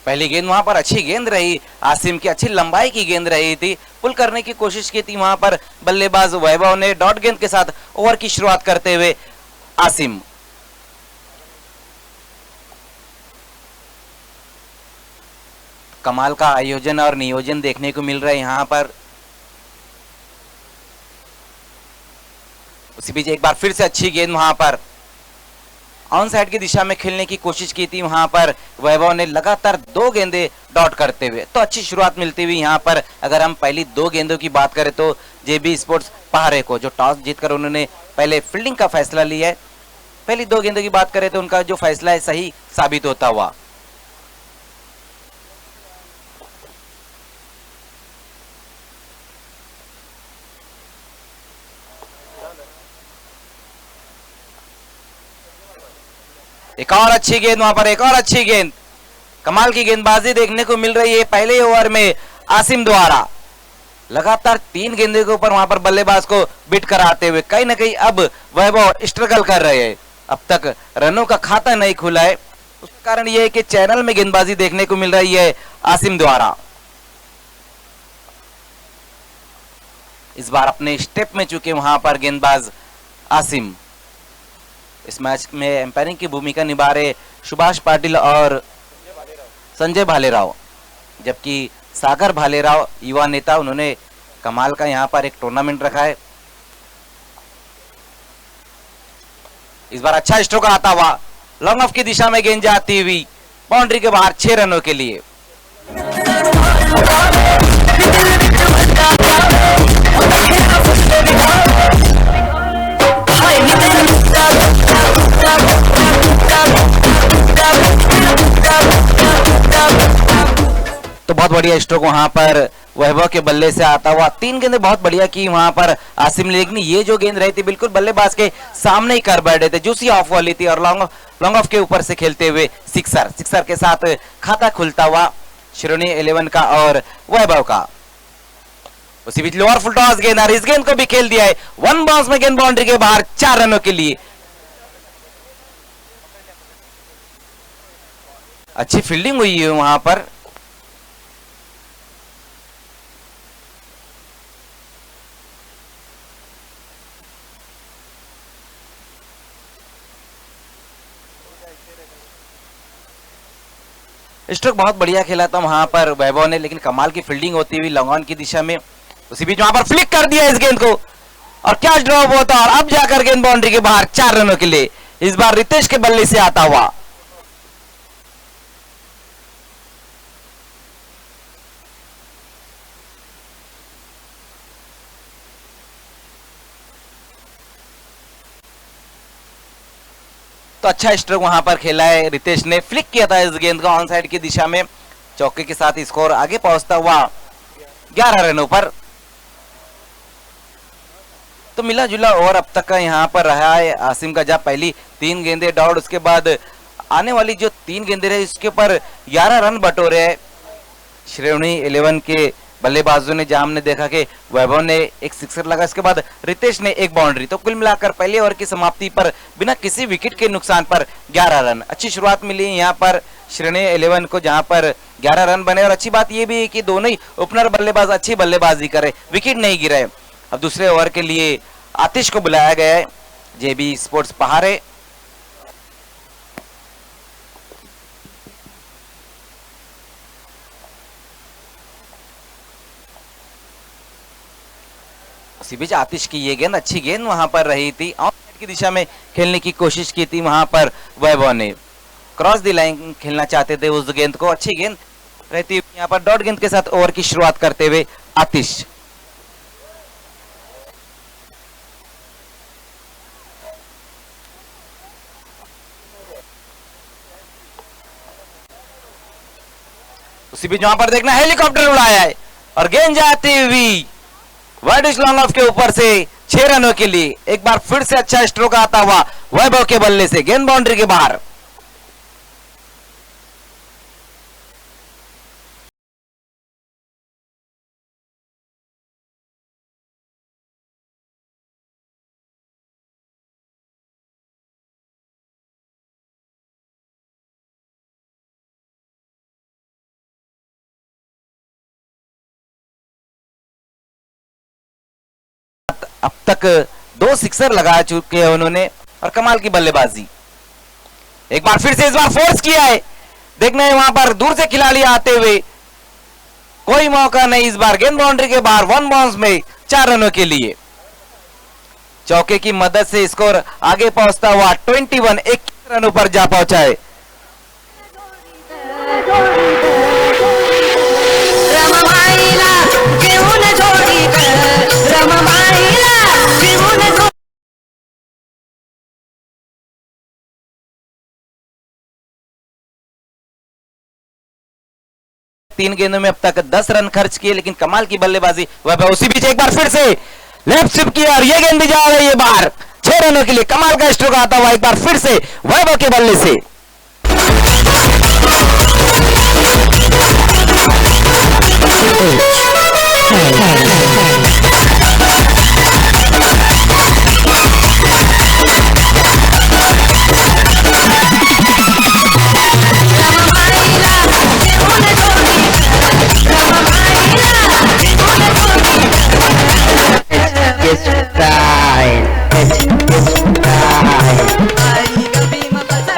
पहली गेंद वहां पर अच्छी गेंद रही, आसिम की अच्छी लंबाई की गेंद रही थी, पुल करने की कोशिश की थी वहां पर बल्लेबाज वैभव ने। डॉट गेंद के साथ ओवर की शुरुआत करते हुए आसिम। कमाल का आयोजन और नियोजन देखने को मिल रहा है यहाँ पर। उसी बीच एक बार फिर से अच्छी गेंद वहां पर ऑन साइड की दिशा में खेलने की कोशिश की थी वहां पर वैभव ने, लगातार 2 गेंदे डॉट करते हुए तो अच्छी शुरुआत मिलती हुई यहाँ पर। अगर हम पहली 2 गेंदों की बात करें तो जेबी स्पोर्ट्स पहाड़े को जो टॉस जीतकर उन्होंने पहले फील्डिंग का फैसला लिया है, पहली 2 गेंदों की बात करें तो उनका जो फैसला है सही साबित होता हुआ। एक और अच्छी गेंद वहां पर, एक और अच्छी गेंद, कमाल की गेंदबाजी देखने को मिल रही है पहले ओवर में आसिम द्वारा। लगातार 3 गेंदों के ऊपर वहां पर बल्लेबाज को बिट कराते हुए कहीं ना कहीं अब वैभव स्ट्रगल कर रहे हैं। अब तक रनों का खाता नहीं खुला है, उसका कारण यह है कि चैनल में गेंदबाजी देखने को मिल रही है आसिम द्वारा। इस बार अपने स्टेप में चुके वहां पर गेंदबाज आसिम। इस मैच में एम्पायरिंग की भूमिका निभा रहे सुभाष पाटिल और संजय भालेराव, जबकि सागर भालेराव युवा नेता, उन्होंने कमाल का यहां पर एक टूर्नामेंट रखा है। इस बार अच्छा स्ट्रोक आता हुआ, लॉन्ग ऑफ की दिशा में गेंद जाती हुई बाउंड्री के बाहर 6 रनों के लिए। तो बहुत बढ़िया स्ट्रोक वहां पर वैभव के बल्ले से आता हुआ। 3 गेंदें बहुत बढ़िया की वहां पर आसिम, लेकिन ये जो गेंद रही थी बिल्कुल बल्लेबाज के सामने ही कर बैठे थे, जूसी ऑफ वाली थी और लॉन्ग ऑफ के ऊपर से खेलते हुए सिक्सर के साथ खाता खुलता हुआ श्रेणी 11 का और वैभव का। उसी बीच लोअर फुल टॉस गेंद, और इस गेंद को भी खेल दिया है 1 बाउंस में, गेंद बाउंड्री के बाहर 4 रनों के लिए। अच्छी फील्डिंग हुई है वहां पर। स्ट्रोक बहुत बढ़िया खेला था वहां पर वैभव ने, लेकिन कमाल की फील्डिंग होती हुई लॉन्ग ऑन की दिशा में। उसी बीच वहां पर फ्लिक कर दिया इस गेंद को और कैच ड्रॉप होता और अब जाकर गेंद बाउंड्री के बाहर 4 रनों के लिए। इस बार रितेश के बल्ले से आता हुआ। तो अच्छा स्ट्रोक वहां पर खेला है रितेश ने, फ्लिक किया था इस गेंद को ऑन साइड की दिशा में। चौके के साथ स्कोर आगे पहुंचता हुआ 11 रनों पर। तो मिला जुला ओवर अब तक का यहाँ पर रहा है आसिम का, जब पहली 3 गेंदें डॉट, उसके बाद आने वाली जो 3 गेंदें रहे इसके ऊपर 11 रन बटोरे हैं श्रेणी 11 के बल्लेबाजों ने। जहां हमने देखा कि वैभव ने एक सिक्सर लगा, इसके बाद रितेश ने एक बाउंड्री। तो कुल मिलाकर पहले ओवर की समाप्ति पर बिना किसी विकेट के नुकसान पर 11 रन। अच्छी शुरुआत मिली यहाँ पर श्रेणी 11 को, जहां पर 11 रन बने। और अच्छी बात यह भी है कि दोनों ही ओपनर बल्लेबाज अच्छी बल्लेबाजी करे, विकेट नहीं गिरे। अब दूसरे ओवर के लिए आतिश को बुलाया गया है जेबी स्पोर्ट्स पहाड़े। उसी बीच आतिश की ये गेंद, अच्छी गेंद वहां पर रही थी, ऑन साइड की दिशा में खेलने की कोशिश की थी वहां पर वैभव ने, क्रॉस दी लाइन खेलना चाहते थे उस गेंद को। अच्छी गेंद रहती हुई यहाँ पर डॉट गेंद के साथ ओवर की शुरुआत करते हुए आतिश। उसी बीच वहां पर देखना हेलीकॉप्टर उड़ाया है और गेंद जाती हुई वाइड लॉन्ग ऑफ के ऊपर से 6 रनों के लिए। एक बार फिर से अच्छा स्ट्रोक आता हुआ वैभव के बल्ले से, गेंद बाउंड्री के बाहर। अब तक 2 सिक्सर लगा चुके हैं उन्होंने और कमाल की बल्लेबाजी। एक बार फिर से इस बार फोर्स किया है, देखना है वहां पर दूर से खिलाड़ी आते हुए, कोई मौका नहीं इस बार, गेंद बाउंड्री के बाहर, 1 बाउंस में 4 रनों के लिए। चौके की मदद से स्कोर आगे पहुंचता हुआ 21 21 रनों पर जा पहुंचा है। तीन गेंदों में अब तक 10 रन खर्च किए, लेकिन कमाल की बल्लेबाजी वैभव। उसी बीच एक बार फिर से लेफ्ट स्विप किया और ये गेंद भी जा रही है बाहर, 6 रनों के लिए। कमाल का स्ट्रोक आता हुआ एक बार फिर से वैभव के बल्ले से।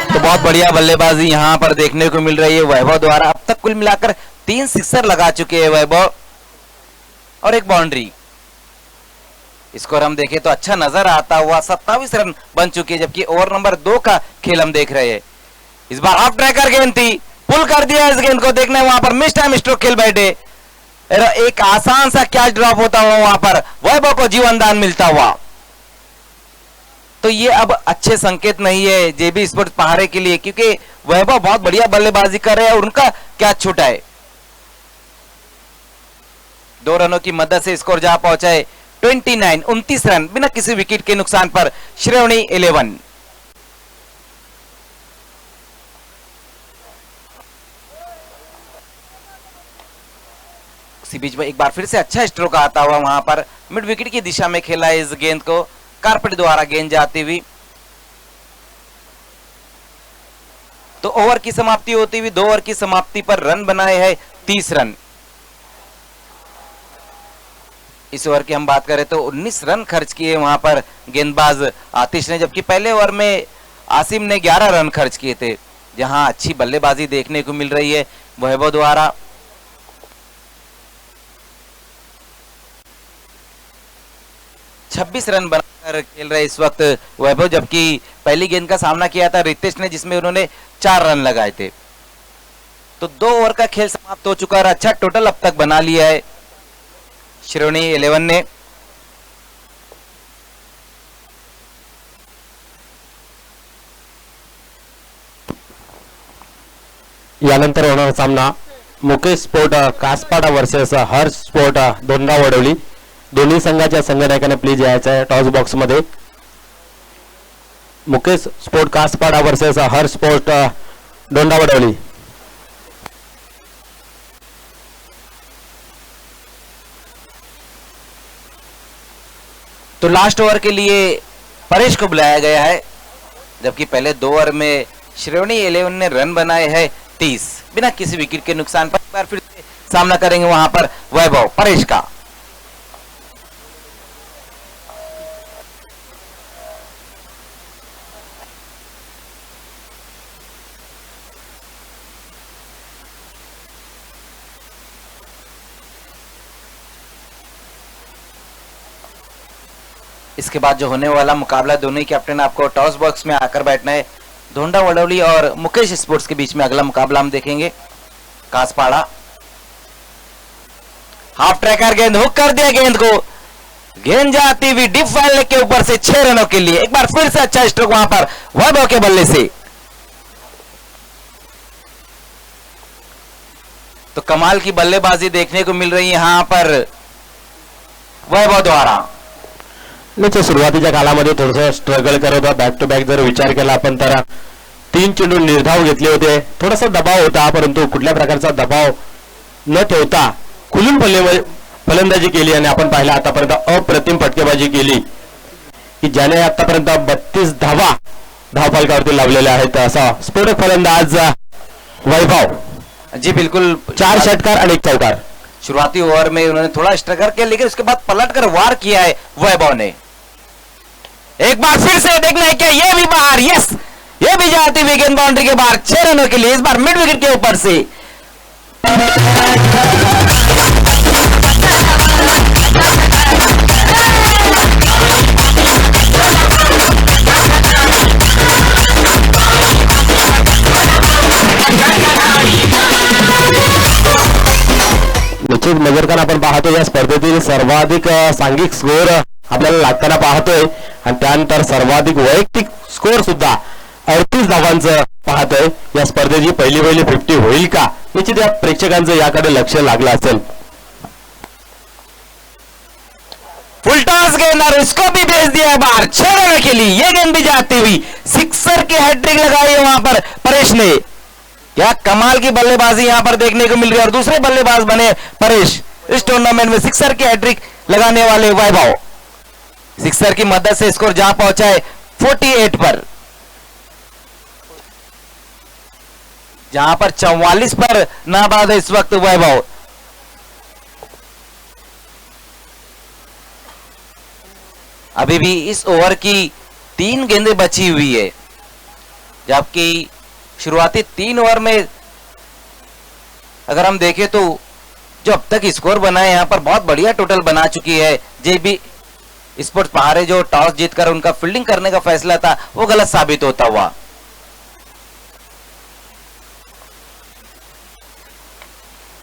तो बहुत बढ़िया बल्लेबाजी यहां पर देखने को मिल रही है वैभव द्वारा। अब तक कुल मिलाकर 3 सिक्सर लगा चुके हैं वैभव और एक बाउंड्री। स्कोर हम देखें तो अच्छा नजर आता हुआ 27 रन बन चुके हैं, जबकि ओवर नंबर 2 का खेल हम देख रहे हैं। इस बार ऑफ ट्रैकर गेंद थी, पुल कर दिया इस गेंद को, देखना है वहां पर मिस टाइम स्ट्रोक खेल बैठे, एक आसान सा कैच ड्रॉप होता हुआ वहां पर वैभव को जीवन दान मिलता हुआ। तो ये अब अच्छे संकेत नहीं है जेबी स्पोर्ट्स पहाड़े के लिए, क्योंकि वैभव बहुत बढ़िया बल्लेबाजी कर रहे हैं और उनका कैच छूटा है। 2 रनों की मदद से स्कोर जा पहुंचा है 29 रन बिना किसी विकेट के नुकसान पर श्रेणी 11। इसी बीच में एक बार फिर से अच्छा स्ट्रोक आता हुआ वहां पर मिड विकेट की दिशा में खेला है इस गेंद को, कारपेट द्वारा गेंद जाती हुई। तो ओवर की समाप्ति होती हुई 2 ओवर की समाप्ति पर रन बनाए हैं 30 रन। इस ओवर की हम बात करें तो 19 रन खर्च किए वहां पर गेंदबाज आतिश ने, जबकि पहले ओवर में आसिम ने 11 रन खर्च किए थे। जहां अच्छी बल्लेबाजी देखने को मिल रही है वैभव द्वारा। छब्बीस रन बनाकर खेल रहे इस वक्त वैभव, जबकि पहली गेंद का सामना किया था रितेश ने, जिसमें उन्होंने 4 रन लगाए थे। तो 2 ओवर का खेल समाप्त हो चुका है। अच्छा टोटल अब तक बना लिया है श्रेणी 11 ने। यानंतर होणारा सामना मुकेश स्पोर्ट कासपाडा वर्सेस हर्ष स्पोर्ट दोंडा वडवली। दोन्ही संघाच्या संघनायकाने प्लीज यायचं आहे टॉस बॉक्स मध्ये। मुकेश स्पोर्ट कासपाडा वर्सेस हर्ष स्पोर्ट दोंडा वडवली। तो लास्ट ओवर के लिए परेश को बुलाया गया है, जबकि पहले 2 ओवर में श्रेणी 11 ने रन बनाए हैं 30 बिना किसी विकेट के नुकसान पर। एक बार फिर से सामना करेंगे वहां पर वैभव परेश का। इसके बाद जो होने वाला मुकाबला, दोनों ही कैप्टन आपको टॉस बॉक्स में आकर बैठना है। धोंडा वडौली और मुकेश स्पोर्ट्स के बीच में अगला मुकाबला हम देखेंगे। कासपाड़ा हाफ ट्रैकर गेंद, हुक कर दिया गेंद को, गेंद जाती हुई डीप फाइल के ऊपर से 6 रनों के लिए। एक बार फिर से अच्छा स्ट्रोक वहां पर वैभव के बल्ले से। तो कमाल की बल्लेबाजी देखने को मिल रही है यहां पर वैभव द्वारा। नाही सुरुवातीच्या कालामध्ये थोडंसं स्ट्रगल करत होता, बॅक टू बॅक जर विचार केला आपण तर 3 चेंडू निर्धाव घेतले होते। थोडासा दबाव होता, परंतु कुठल्या प्रकारचा दबाव न ठेवता खुलून फलंदाजी केली आणि आपण पाहिलं आतापर्यंत अप्रतिम फटकेबाजी केली की ज्याने आतापर्यंत 32 धावा धावफलकावरती लावलेल्या आहेत। असा स्फोटक फलंदाज वैभव। जी बिल्कुल, 4 षटकार आणि 1 चौकार। शुरुआती ओवर में उन्होंने थोड़ा स्ट्रगल किया, लेकिन उसके बाद पलट कर वार किया है वैभव ने। एक बार फिर से देखना है क्या ये भी बाहर, यस ये भी जाती हुई गेंद बाउंड्री के बाहर 6 रनों के लिए, इस बार मिड विकेट के ऊपर से। निश्चित मजरखान आपण पाहतो या स्पर्धेतील सर्वाधिक सांघिक स्कोर आपल्याला लागताना पाहतोय आणि त्यानंतर सर्वाधिक वैयक्तिक स्कोर सुद्धा 38 धावांचं पाहतोय। या स्पर्धेची पहिली 50 होईल का, निश्चित या प्रेक्षकांचं याकडे लक्ष लागलं असेल। फुल टॉस गेंद और इसको भी भेज दिया बाहर 6 रनों के लिए, ये गेंद भी जाती हुई सिक्सर की हैट्रिक लगाई है वहां पर परेश ने। क्या कमाल की बल्लेबाजी यहां पर देखने को मिल रही है और दूसरे बल्लेबाज बने परेश इस टूर्नामेंट में सिक्सर की हैट्रिक लगाने वाले वैभव। सिक्सर की मदद से स्कोर जा पहुंचा है 48 पर, जहां पर 44 पर नाबाद है इस वक्त वैभव। अभी भी इस ओवर की 3 गेंदें बची हुई है, जबकि शुरुआती 3 ओवर में अगर हम देखें तो जो अब तक स्कोर बना है यहां पर बहुत बढ़िया टोटल बना चुकी है जेबी स्पोर्ट्स पहाड़े। जो टॉस जीतकर उनका फील्डिंग करने का फैसला था वो गलत साबित होता हुआ।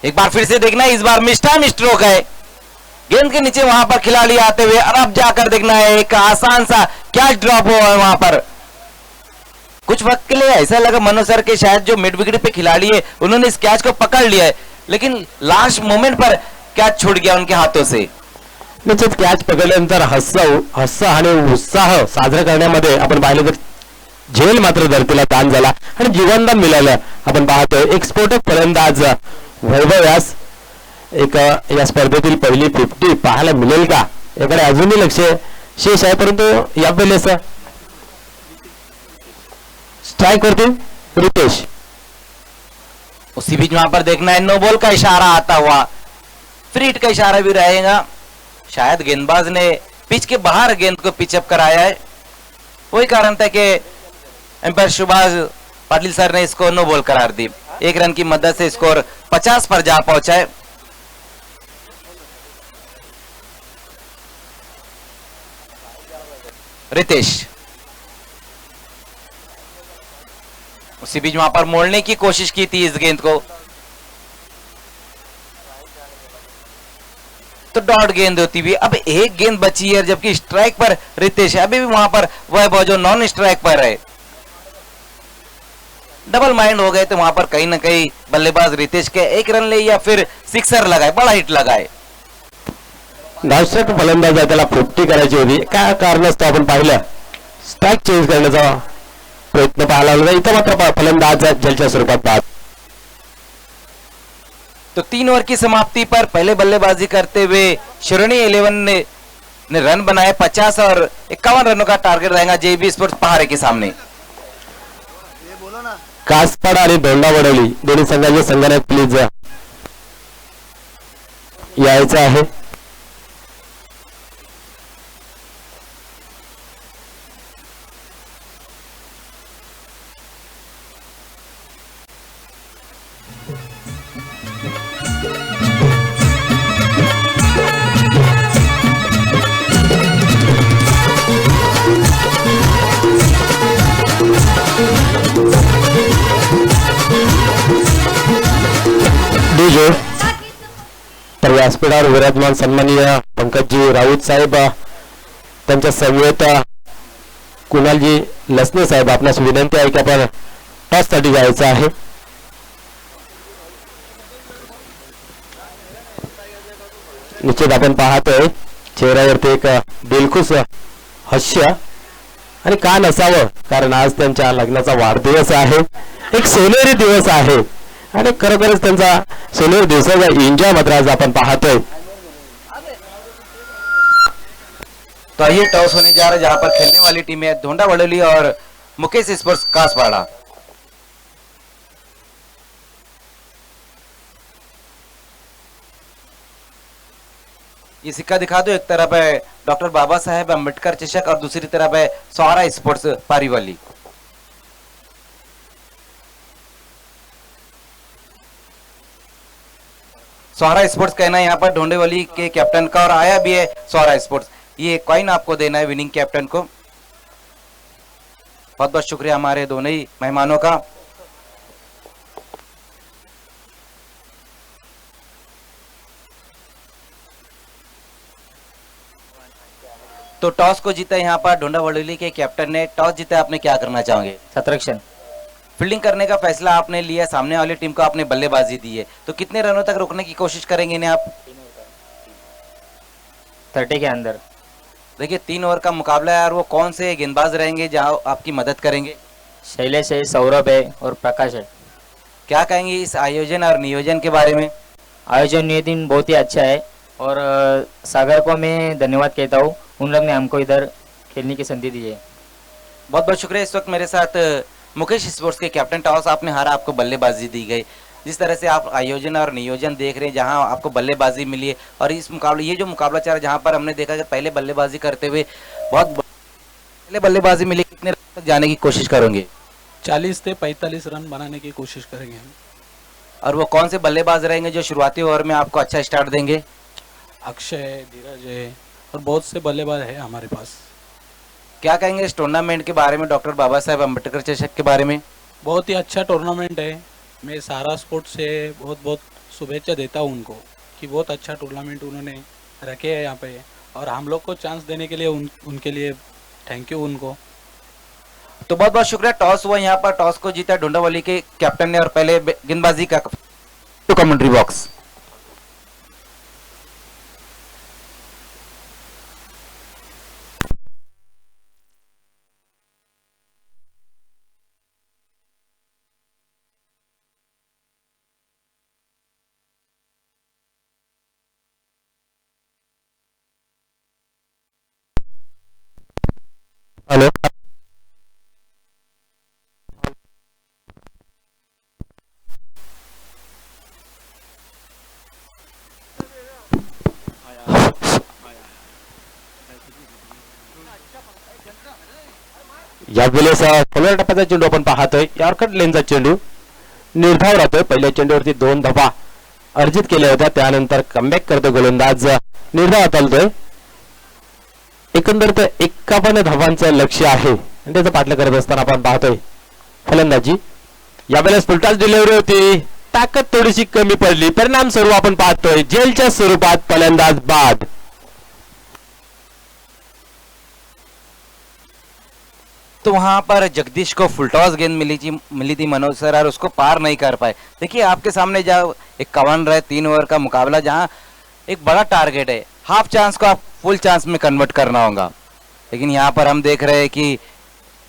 एक बार फिर से देखना है, इस बार मिस टाइम स्ट्रोक है, गेंद के नीचे वहां पर खिलाड़ी आते हुए, और अब जाकर देखना है एक आसान सा कैच ड्रॉप हुआ है वहां पर। कुछ वक्त के लिए ऐसा लगा मनोज सर के शायद जो मिड विकेट पे खिलाड़ी है उन्होंने इस कैच को पकड़ लिया है, लेकिन लास्ट मोमेंट पर कैच छूट गया उनके हाथों से। निश्चित कॅच पकडल्यानंतर हस्स आणि उत्साह साजरा करण्यामध्ये आपण पाहिलं तर झेल मात्र धरतीला दान झाला आणि जीवनदान मिळालं। आपण पाहतोय एक स्फोटक फलंदाज वैभव यास एक या स्पर्धेतील पहिली 50 पाहायला मिळेल का, याकडे अजूनही लक्ष शेष आहे, परंतु यावेळेस स्ट्राइक करते रितेश। उसी बीच वहां पर देखना है नो बॉल का इशारा आता हुआ, फ्री हिट का इशारा भी रहेगा। शायद गेंदबाज ने पिच के बाहर गेंद को पिचअप कराया है, वही कारण था कि एम्पायर सुभाष पाटिल सर ने इसको नो बॉल करार दी। 1 रन की मदद से स्कोर 50 पर जा पहुंचा है। रितेश उसी बीच वहां पर मोड़ने की कोशिश की थी इस गेंद को, तो डॉट गेंद होती हुई अब एक गेंद बची है, जबकि स्ट्राइक पर रितेश है। अभी भी वहां पर वह जो नॉन स्ट्राइक पर है, डबल माइंड हो गए तो वहां पर कहीं ना कहीं बल्लेबाज रितेश के 1 रन ले या फिर सिक्सर लगाए, बड़ा हिट लगाए। धावसट फलंदाज आहे, त्याला 50 करायची होती, काय कारणास्तव आपण पाहिलं स्ट्राइक चेंज करण्याचा प्रयत्न पाहायला लागला। इथं मात्र फलंदाज जलच्या स्वरूपात बाद। तो 3 ओवर की समाप्ति पर पहले बल्लेबाजी करते हुए श्रेणी 11 ने रन बनाए 50 और 51 रनों का टारगेट रहेगा जेबी स्पोर्ट्स पहाड़े के सामने। कासपाडा आणि दोंडावडवली दोन्ही संघाचे संघनायक प्लीज यायचं आहे। तर व्यासपीठावर विराजमान सन्माननीय पंकजी राऊत साहेब, त्यांच्या समवेत कुणालजी लसने साहेब, आपणास विनंती आहे की आपण टॉस साठी जायचं आहे। निश्चित आपण पाहतोय चेहऱ्यावरती एक दिलखुश हास्य, आणि का नसावं, कारण आज त्यांच्या लग्नाचा वाढदिवस आहे, एक सोनेरी दिवस आहे आणि खरोखरच त्यांचा सोनेरी दिवसाचा एन्जॉय मात्र आज आपण पाहतोय। तो ये टॉस होने जा रहा है, जहां पर खेलने वाली टीमें धोंडा वडोली और मुकेश स्पोर्ट्स कासपाड़ा। ये सिक्का दिखा दो, एक तरफ है डॉक्टर बाबा साहेब अम्बेडकर चषक और दूसरी तरफ है सौरा स्पोर्ट्स पारीवाली। सौरा स्पोर्ट्स कहना है यहाँ पर ढोंडेवाली के कैप्टन का और आया भी है सौरा स्पोर्ट्स। ये कॉइन आपको देना है विनिंग कैप्टन को। बहुत बहुत शुक्रिया हमारे दोनों ही मेहमानों का। तो टॉस को जीता यहाँ पर ढोंडावली के कैप्टन ने। टॉस जीता, आपने क्या करना चाहोगे? सतरक्षण। फील्डिंग करने का फैसला आपने लिया, सामने वाली टीम को आपने बल्लेबाजी दी है, तो कितने रनों तक रोकने की कोशिश करेंगे इन्हें आप? 30 के अंदर। देखिए 3 ओवर का मुकाबला है और वो कौन से गेंदबाज रहेंगे जहां आपकी मदद करेंगे? शैलेश है, सौरभ है और प्रकाश है। क्या कहेंगे इस आयोजन और नियोजन के बारे में? आयोजन नियोजन बहुत ही अच्छा है और सागर को मैं धन्यवाद कहता हूँ, उन लोग ने हमको इधर खेलने की संधि दी है। बहुत बहुत शुक्रिया। इस वक्त मेरे साथ मुकेश स्पोर्ट्स के कैप्टन। टॉस आपने हारा, आपको बल्लेबाजी दी गई। जिस तरह से आप आयोजन और नियोजन देख रहे हैं, जहां आपको बल्लेबाजी मिली है और इस मुकाबले, ये जो मुकाबला चल रहा है जहां पर हमने देखा कि पहले बल्लेबाजी करते हुए पहले बल्लेबाजी मिली, कितने रन तक जाने की कोशिश करोगे? 40 से 45 रन बनाने की कोशिश करेंगे हम। और वो कौन से बल्लेबाज रहेंगे जो शुरुआती ओवर में आपको अच्छा स्टार्ट देंगे? अक्षय है, धीरज है और बहुत से बल्लेबाज है हमारे पास। क्या कहेंगे इस टूर्नामेंट के बारे में, डॉक्टर बाबा साहेब अम्बेडकर चषक के बारे में? बहुत ही अच्छा टूर्नामेंट है। मैं सारा स्पोर्ट्स से बहुत बहुत शुभेच्छा देता हूँ उनको कि बहुत अच्छा टूर्नामेंट उन्होंने रखे है यहाँ पे और हम लोग को चांस देने के लिए उनके लिए थैंक यू उनको। तो बहुत बहुत शुक्रिया। टॉस हुआ यहाँ पर, टॉस को जीता ढूंढावली के कैप्टन ने और पहले गेंदबाजी का तो कमेंट्री बॉक्स। हेलो, यावेळेस पहिल्या टप्प्याचा चेंडू आपण पाहतोय, यॉर्कर लेनचा चेंडू निर्धाव राहतोय। पहिल्या चेंडूवरती 2 धावा अर्जित केल्या होत्या, त्यानंतर कमबॅक करतो गोलंदाज, निर्धावात आलतोय। एकंदरीत 51 धावांचं लक्ष्य आहे आणि त्याचं पाठलं करत असताना आपण पाहतोय फलंदाजी। यावेळेस फुलटॉस डिलिव्हरी होती, ताकद थोडीशी कमी पडली, परिणाम स्वरूप आपण पाहतोय जेलच्या स्वरूपात फलंदाज बाद। तो वहां पर जगदीश को फुलटॉस गेंद मिली थी मनोज सर और उसको पार नहीं कर पाए। देखिए आपके सामने जब 51 रहे 3 ओवर का मुकाबला, जहां एक बड़ा टारगेट है, हाफ चांस को आप फुल चांस में कन्वर्ट करना होगा, लेकिन यहाँ पर हम देख रहे हैं कि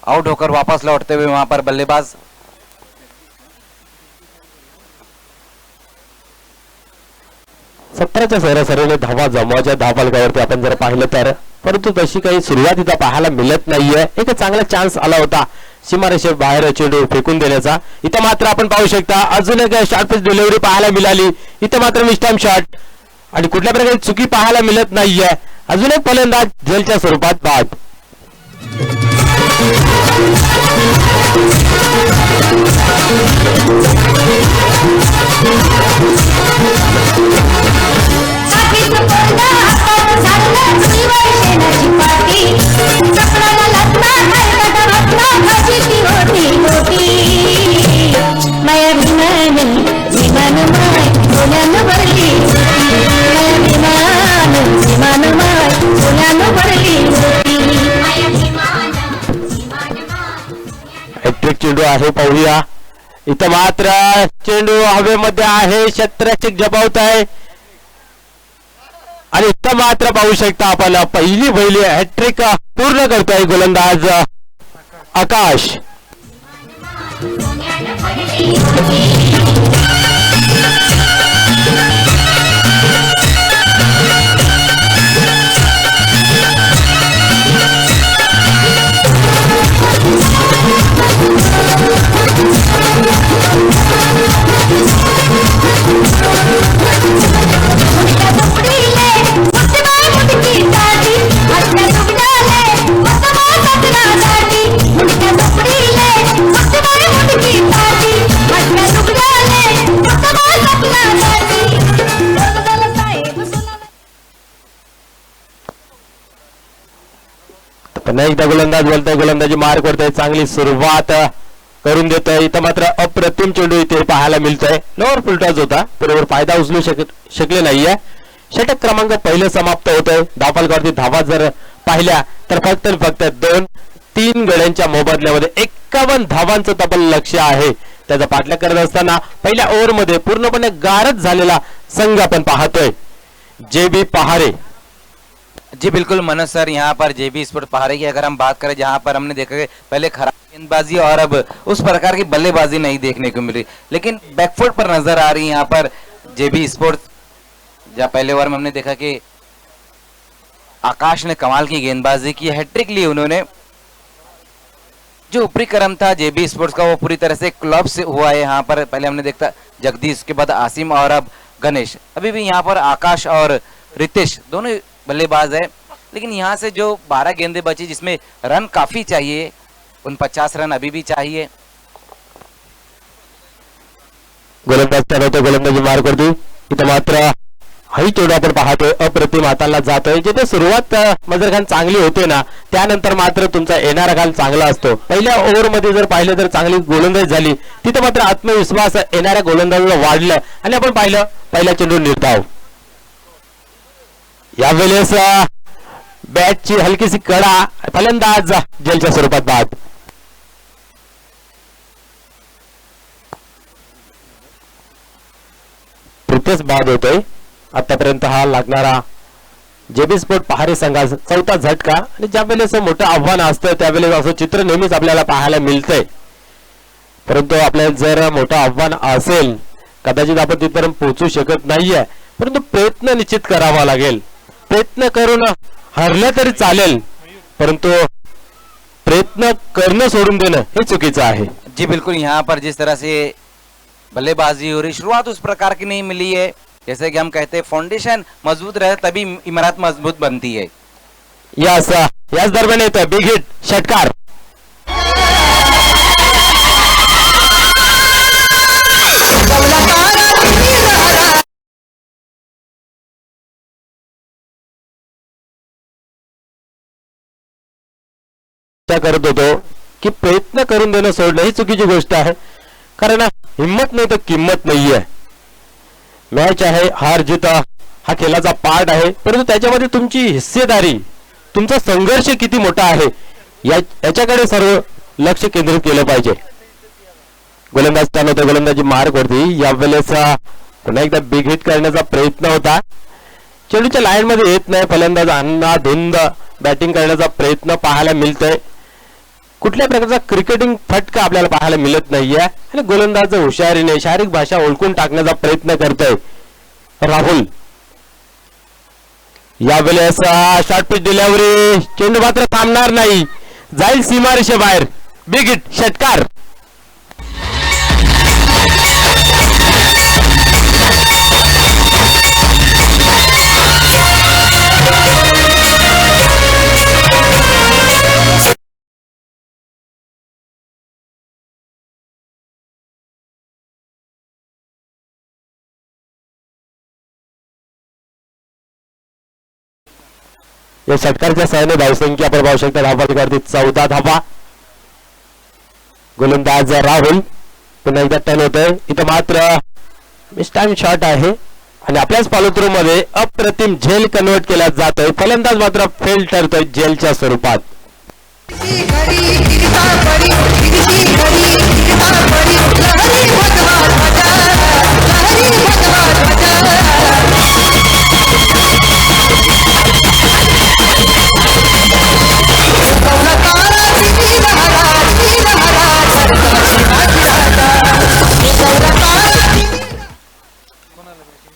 आउट होकर वापस लौटते हुए वहां पर बल्लेबाज 17च्या सरासरीने धावा जमवायच्या धावफलकावरती आपण जर पाहिलं तर, परंतु तशी काही सुरुवात इथं पाहायला मिळत नाहीये। एक चांगला चान्स आला होता सीमारेषे बाहेर चेंडू फेकून देण्याचा, इथं मात्र आपण पाहू शकता अजून एक शॉर्ट पिच डिलिव्हरी पाहायला मिळाली, इथं मात्र मिस्टाम शॉट आणि कुठल्या प्रकारे चुकी पाहायला मिळत नाहीये। अजून एक फलंदाज झेलच्या स्वरूपात बाद। हॅट्रिक चेंडू आहे, पाहूया। इथं मात्र चेंडू हवेमध्ये आहे, क्षेत्ररक्षक जबावत आहे आणि इथं मात्र पाहू शकता आपण पहिली हॅट्रिक पूर्ण करतोय गोलंदाज आकाश। पुन्हा एकदा गोलंदाज बोलतोय, गोलंदाजी मार करतोय, चांगली सुरुवात करून देतोय. इथं मात्र अप्रतिम चेंडू इथे पाहायला मिळतोय. लोअर फुलटॉस होता, बरोबर फायदा उचलू शकले नाहीये. षटक क्रमांक पहिलं समाप्त होतोय. धावफलकावरती धावा जर पाहिल्या तर फक्त 2-3 गड्यांच्या मोबदल्यामध्ये 51 धावांचं तब्बल लक्ष आहे. त्याचा पाठलाग करत असताना पहिल्या ओव्हरमध्ये पूर्णपणे गारद झालेला संघ आपण पाहतोय. JB पहारे. जी बिल्कुल मनोज सर, यहाँ पर JB स्पोर्ट्स पहाड़े की अगर हम बात करें, जहाँ पर हमने देखा कि पहले खराब गेंदबाजी और अब उस प्रकार की बल्लेबाजी नहीं देखने को मिल रही, लेकिन बैकफुट पर नजर आ रही है यहाँ पर JB स्पोर्ट्स। जहाँ पहले ओवर में हमने देखा कि आकाश ने कमाल की गेंदबाजी की, हैट्रिक ली उन्होंने। जो ऊपरी क्रम था JB स्पोर्ट्स का वो पूरी तरह से क्लब से हुआ है। यहाँ पर पहले हमने देखा जगदीश, उसके बाद आसिम और अब गणेश। अभी भी यहाँ पर आकाश और रितेश दोनों बल्लेबाज है, लेकिन यहाँ से जो 12 गेंदें बची जिसमें रन काफी चाहिए, उन 50 रन अभी भी चाहिए। गोलंदाज ठरवतो, गोलंदाजी मार करतो. इथं मात्र हाही चेंडू आपण पाहतोय अप्रतिम हाताला जातोय. जिथे सुरुवात मजर खान चांगली होते ना, त्यानंतर मात्र तुमचा येणारा काल चांगला असतो. पहिल्या ओव्हर मध्ये जर पाहिलं तर चांगली गोलंदाजी झाली, तिथे मात्र आत्मविश्वास येणाऱ्या गोलंदाजाला वाढलं आणि आपण पाहिलं पहिला चेंडू निर्धाव. यावेळेस बॅटची हलकीशी कडा, फलंदाज जेलच्या स्वरूपात बाद. प्रितेश बाद होतोय. आतापर्यंत हा लागणारा JB स्पोर्ट पहारे संघाचा चौथा झटका. आणि ज्या वेळेस मोठं आव्हान असतं त्यावेळेस असं चित्र नेहमीच आपल्याला पाहायला मिळतंय. परंतु आपल्याला जर मोठं आव्हान असेल, कदाचित आपण तिथपर्यंत पोहोचू शकत नाहीये, परंतु प्रयत्न निश्चित करावा लागेल. प्रयत्न करून हरलं तरी चालेल, परंतु प्रयत्न करणं सोडून देणं हे चुकीचं आहे. जी बिल्कुल, यहाँ पर जिस तरह से बल्लेबाजी हो रही, शुरुआत उस प्रकार की नहीं मिली है। जैसे कि हम कहते हैं फाउंडेशन मजबूत रहे तभी इमारत मजबूत बनती है। याच दरम्यान येतोय बिग हिट, षटकार. करत होतो की प्रयत्न करून देणं सोडणं ही चुकीची गोष्ट आहे, कारण हिम्मत नाही तर किंमत नाहीये. मॅच आहे, हार जीत हा खेळाचा पार्ट आहे, परंतु त्याच्यामध्ये तुमची हिस्सेदारी, तुमचा संघर्ष किती मोठा आहे याच्याकडे सर्व लक्ष केंद्रित केलं पाहिजे. गोलंदाज चालवतो, गोलंदाजी मार करते. यावेळेस पुन्हा एकदा बिग हिट करण्याचा प्रयत्न होता. चेंडूच्या लाईन मध्ये येत नाही. फलंदाज अंधाधुंद बॅटिंग करण्याचा प्रयत्न पाहायला मिळतोय. कुठल्या प्रकारचा क्रिकेटिंग फटका आपल्याला पाहायला मिळत नाहीये. आणि गोलंदाज हुशारीने शारीरिक भाषा ओळखून टाकण्याचा प्रयत्न करतोय राहुल. यावेळेस शॉर्ट पिच डिलिव्हरी, चेंडू मात्र थांबणार नाही, जाईल सीमारेषेबाहेर. बिग हिट, षटकार. या षटकारच्या सहाय्याने धावसंख्या आपण पाहू शकता. धावफलकावरती 14 धावा. गोलंदाज राहुल पुन्हा एकदा टर्न होतोय. इथं मात्र मिस्टाईम शॉट आहे आणि आपल्याच फॉलोथ्रू मध्ये अप्रतिम झेल कन्वर्ट केला जातोय. फलंदाज मात्र फेल ठरतोय झेलच्या स्वरूपात.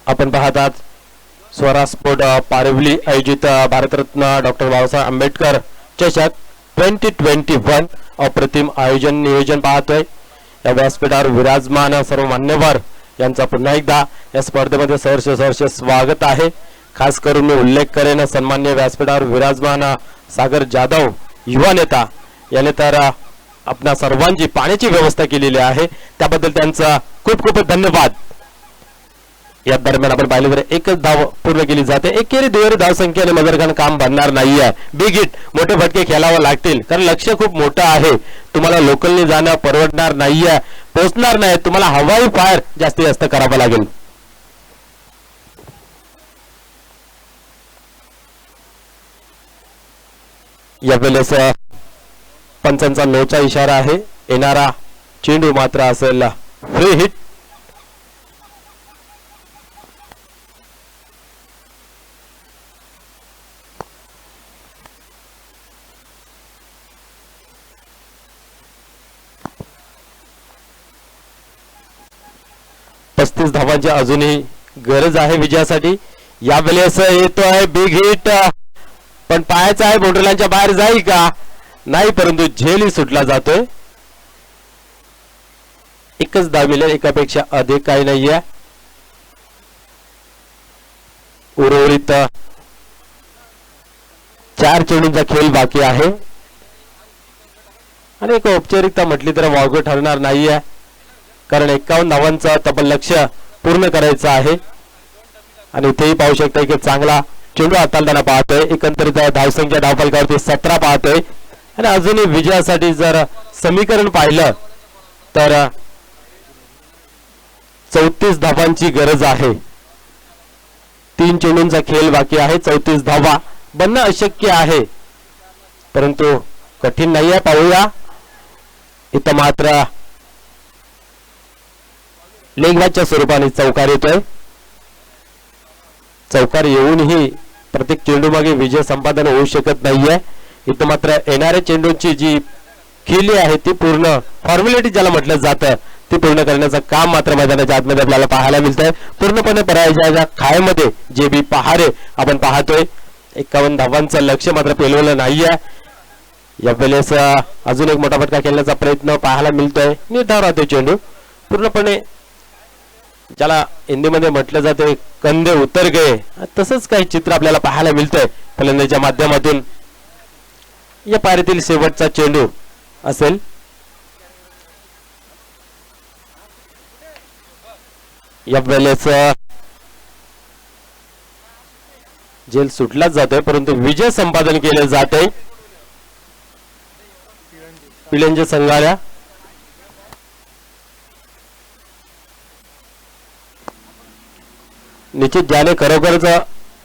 आपण पाहतात स्वरा स्पोर्ट पारवली आयोजित भारतरत्न डॉक्टर बाबासाहेब आंबेडकर चषक 2021 अप्रतिम आयोजन नियोजन पाहतोय. या व्यासपीठावर विराजमान सर्व मान्यवर यांचा पुन्हा एकदा या स्पर्धेमध्ये सहर्ष स्वागत आहे. खास करून मी उल्लेख करेन सन्मान्य व्यासपीठावर विराजमान सागर जाधव युवा नेता याने तर आपल्या सर्वांची पाण्याची व्यवस्था केलेली आहे, त्याबद्दल त्यांचा खूप खूप धन्यवाद. या दरम्यान आपण पाहिलं तर एकच धाव पूर्ण केली जाते. एकेरी दुहेरी धाव संख्येने मजरखान काम बनणार नाहीये. बिग हिट, मोठे फटके खेळावं लागतील कारण लक्ष्य खूप मोठं आहे. तुम्हाला लोकलने जाणं परवडणार नाहीये, पोहोचणार नाही. तुम्हाला हवाई फायर जास्तीत जास्त करावं लागेल. यावेळेस पंचांचा नोचा इशारा आहे. येणारा चेंडू मात्र असेल फ्री हिट. पस्तीस धावांची अजूनही गरज आहे विजयासाठी. यावेळेस येतोय बिग हिट, पण पायाचा आहे, बाउंड्री लाईनच्या बाहेर जाईल का? नाही, परंतु झेलही सुटला जातोय. एकच धाव मिळेल, एकापेक्षा अधिक काही नाहीये. उर्वरित 4 चेंडूंचा खेळ बाकी आहे आणि एक औपचारिकता म्हटली तर वावगं ठरणार नाहीये कारण 51 धावांचं तब्बल लक्ष्य पूर्ण करायचं आहे. आणि इथेही पाहू शकता की चांगला चेंडू हाताळताना पाहतोय. एकंदरीत धावसंख्या धावफलकावरती 17 पाहतोय आणि अजूनही विजयासाठी जर समीकरण पाहिलं तर 34 धावांची गरज आहे. 3 चेंडूंचा खेळ बाकी आहे. 34 धावा बनणं अशक्य आहे परंतु कठीण नाहीये. पाहूया, इथं मात्र लेगमॅचच्या स्वरूपाने चौकार येतोय. चौकार येऊनही प्रत्येक चेंडू मागे विजय संपादन होऊ शकत नाहीये. इथं मात्र येणाऱ्या चेंडूंची जी खेळी आहे ती पूर्ण फॉर्मॅलिटी ज्याला म्हटलं जातं ती पूर्ण करण्याचं काम मात्र मैदानाच्या आतमध्ये आपल्याला पाहायला मिळतंय. पूर्णपणे पराजयाच्या खायमध्ये जे बी पहारे आपण पाहतोय. 51 धावांचं लक्ष मात्र पेलवलं नाहीये. यावेळेस अजून एक मोठा फटका खेळण्याचा प्रयत्न पाहायला मिळतोय. निर्धाव राहतोय चेंडू. पूर्णपणे ज्याला हिंदीमध्ये म्हटलं जाते कंधे उतर गए, तसंच काही चित्र आपल्याला पाहायला मिळतंय फलंदाजीच्या माध्यमातून. या पारीतील शेवटचा चेंडू असेल. यावेळेस जेल सुटलाच जातोय परंतु विजय संपादन केले जाते पिळंजे संघाला. निश्चित ज्याने खरोखरच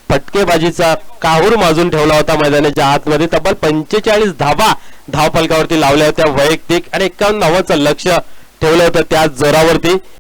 फटकेबाजीचा काहूर माजून ठेवला होता मैदानाच्या आतमध्ये. तब्बल 45 धावा धावफलकावरती लावल्या होत्या वैयक्तिक आणि 51 धावांचं लक्ष ठेवलं होतं त्याच जोरावरती.